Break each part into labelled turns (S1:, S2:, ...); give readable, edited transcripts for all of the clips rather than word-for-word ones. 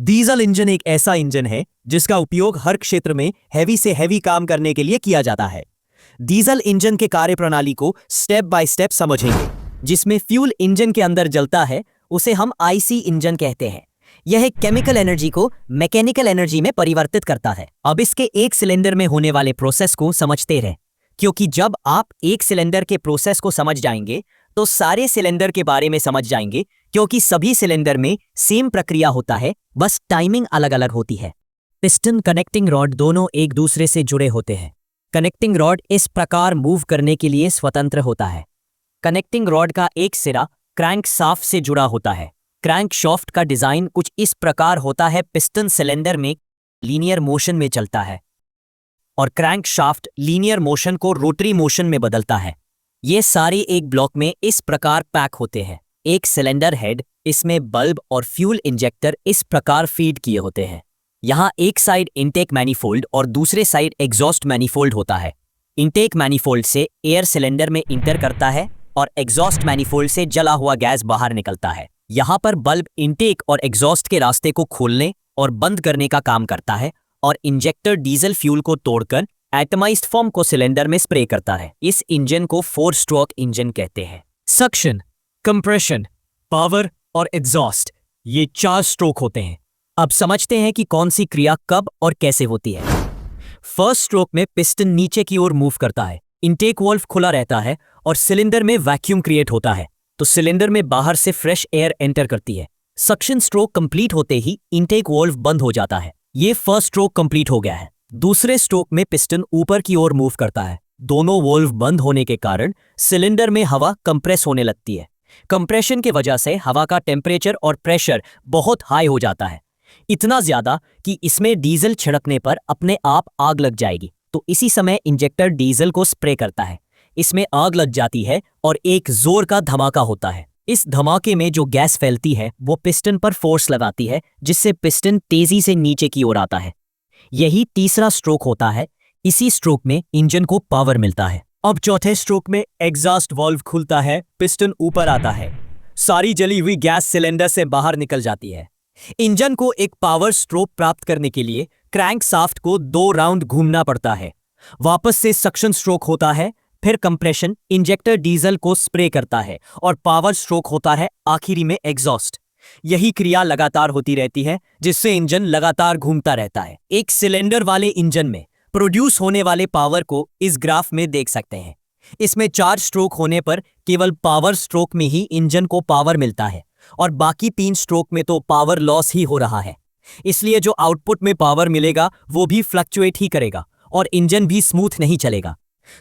S1: Diesel engine एक ऐसा engine है जिसका उपयोग हर क्षेत्र में हैवी से हैवी काम करने के लिए किया जाता है। डीजल इंजन के कार्यप्रणाली को स्टेप बाय स्टेप समझेंगे। जिसमें फ्यूल इंजन के अंदर जलता है उसे हम आईसी इंजन कहते हैं। यह केमिकल एनर्जी को मैकेनिकल एनर्जी में परिवर्तित करता है। अब इसके एक सिलेंडर में होने वाले प्रोसेस को समझते रहें, क्योंकि जब आप एक सिलेंडर के प्रोसेस को समझ जाएंगे तो सारे सिलेंडर के बारे में समझ जाएंगे, क्योंकि सभी सिलेंडर में सेम प्रक्रिया होता है, बस टाइमिंग अलग अलग होती है। पिस्टन कनेक्टिंग रॉड दोनों एक दूसरे से जुड़े होते हैं। कनेक्टिंग रॉड इस प्रकार मूव करने के लिए स्वतंत्र होता है। कनेक्टिंग रॉड का एक सिरा क्रैंक शाफ्ट से जुड़ा होता है। क्रैंक शाफ्ट का डिजाइन कुछ इस प्रकार होता है। पिस्टन सिलेंडर में लीनियर मोशन में चलता है और क्रैंक शाफ्ट लीनियर मोशन को रोटरी मोशन में बदलता है। ये सारे एक ब्लॉक में इस प्रकार पैक होते हैं। एक सिलेंडर हेड, इसमें बल्ब और फ्यूल इंजेक्टर इस प्रकार फीड किए होते हैं। यहाँ एक साइड इनटेक मैनिफोल्ड और दूसरे साइड एग्जॉस्ट मैनिफोल्ड होता है। इनटेक मैनिफोल्ड से एयर सिलेंडर में इंटर करता है और एग्जॉस्ट मैनिफोल्ड से जला हुआ गैस बाहर निकलता है। यहाँ पर बल्ब इनटेक और एग्जॉस्ट के रास्ते को खोलने और बंद करने का काम करता है और इंजेक्टर डीजल फ्यूल को तोड़कर एटमाइज्ड फॉर्म को सिलेंडर में स्प्रे करता है। इस इंजन को 4 स्ट्रोक इंजन कहते हैं। सक्शन, कंप्रेशन, पावर और एग्जॉस्ट, ये 4 स्ट्रोक होते हैं। अब समझते हैं कि कौन सी क्रिया कब और कैसे होती है। फर्स्ट स्ट्रोक में पिस्टन नीचे की ओर मूव करता है। इनटेक वाल्व खुला रहता है और सिलेंडर में वैक्यूम क्रिएट होता है, तो सिलेंडर में बाहर से फ्रेश एयर एंटर करती है। सक्शन स्ट्रोक कंप्लीट होते ही इनटेक वाल्व बंद हो जाता है। ये फर्स्ट स्ट्रोक कंप्लीट हो गया है। दूसरे स्ट्रोक में पिस्टन ऊपर की ओर मूव करता है। दोनों वाल्व बंद होने के कारण सिलेंडर में हवा कंप्रेस होने लगती है। कंप्रेशन के वजह से हवा का टेम्परेचर और प्रेशर बहुत हाई हो जाता है, इतना ज्यादा कि इसमें डीजल छिड़कने पर अपने आप आग लग जाएगी। तो इसी समय इंजेक्टर डीजल को स्प्रे करता है। इसमें आग लग जाती है और एक जोर का धमाका होता है। इस धमाके में जो गैस फैलती है वो पिस्टन पर फोर्स लगाती है, जिससे पिस्टन तेजी से नीचे की ओर आता है। यही तीसरा स्ट्रोक होता है। इसी स्ट्रोक में इंजन को पावर मिलता है। अब चौथे स्ट्रोक में एग्जॉस्ट वाल्व खुलता है, पिस्टन ऊपर आता है, सारी जली हुई गैस सिलेंडर से बाहर निकल जाती है। इंजन को एक पावर स्ट्रोक प्राप्त करने के लिए क्रैंक शाफ्ट को 2 राउंड घूमना पड़ता है। वापस से सक्शन स्ट्रोक होता है, फिर कंप्रेशन, इंजेक्टर डीजल को स्प्रे करता है और पावर स्ट्रोक होता है आखिरी में एग्जॉस्ट। यही क्रिया लगातार होती रहती है, जिससे इंजन लगातार घूमता रहता है। एक सिलेंडर वाले इंजन में प्रोड्यूस होने वाले पावर को इस ग्राफ में देख सकते हैं। इसमें 4 स्ट्रोक होने पर केवल पावर स्ट्रोक में ही इंजन को पावर मिलता है और बाकी 3 स्ट्रोक में तो पावर लॉस ही हो रहा है। इसलिए जो आउटपुट में पावर मिलेगा वो भी फ्लक्चुएट ही करेगा और इंजन भी स्मूथ नहीं चलेगा।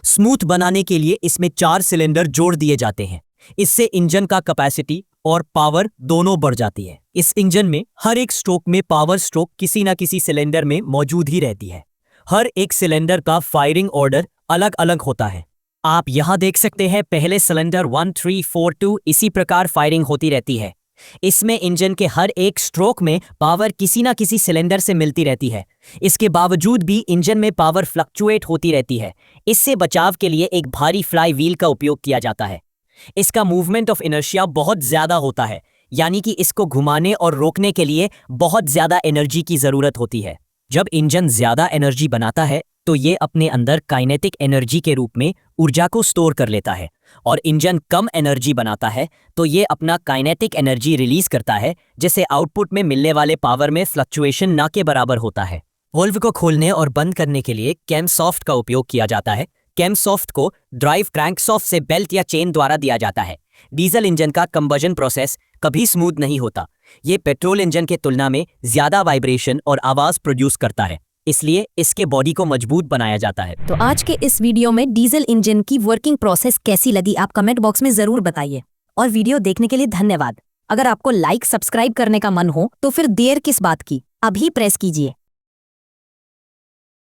S1: स्मूथ बनाने के लिए इसमें 4 सिलेंडर जोड़ दिए जाते हैं। इससे इंजन का कैपेसिटी और पावर दोनों बढ़ जाती है। इस इंजन में हर एक स्ट्रोक में पावर स्ट्रोक किसी न किसी सिलेंडर में मौजूद ही रहती है। हर एक सिलेंडर का फायरिंग ऑर्डर अलग अलग होता है। आप यहां देख सकते हैं, पहले सिलेंडर 1 3 4 2 इसी प्रकार फायरिंग होती रहती है। इसमें इंजन के हर एक स्ट्रोक में पावर किसी न किसी सिलेंडर से मिलती रहती है। इसके बावजूद भी इंजन में पावर फ्लक्चुएट होती रहती है। इससे बचाव के लिए एक भारी फ्लाई व्हील का उपयोग किया जाता है। इसका मूवमेंट ऑफ इनर्शिया बहुत ज्यादा होता है, यानी कि इसको घुमाने और रोकने के लिए बहुत ज्यादा एनर्जी की जरूरत होती है। जब इंजन ज्यादा एनर्जी बनाता है तो ये अपने अंदर काइनेटिक एनर्जी के रूप में ऊर्जा को स्टोर कर लेता है, और इंजन कम एनर्जी बनाता है तो ये अपना काइनेटिक एनर्जी रिलीज करता है, जिससे आउटपुट में मिलने वाले पावर में फ्लक्चुएशन ना के बराबर होता है। वाल्व को खोलने और बंद करने के लिए कैम सॉफ्ट का उपयोग किया जाता है। कैम सॉफ्ट को ड्राइव क्रैंक सॉफ्ट से बेल्ट या चेन द्वारा दिया जाता है। डीजल इंजन का कंबशन प्रोसेस कभी स्मूथ नहीं होता। ये पेट्रोल इंजन के तुलना में ज्यादा वाइब्रेशन और आवाज प्रोड्यूस करता है, इसलिए इसके बॉडी को मजबूत बनाया जाता है।
S2: तो आज के इस वीडियो में डीजल इंजन की वर्किंग प्रोसेस कैसी लगी आप कमेंट बॉक्स में जरूर बताइए, और वीडियो देखने के लिए धन्यवाद। अगर आपको लाइक सब्सक्राइब करने का मन हो तो फिर देर किस बात की, अभी प्रेस कीजिए।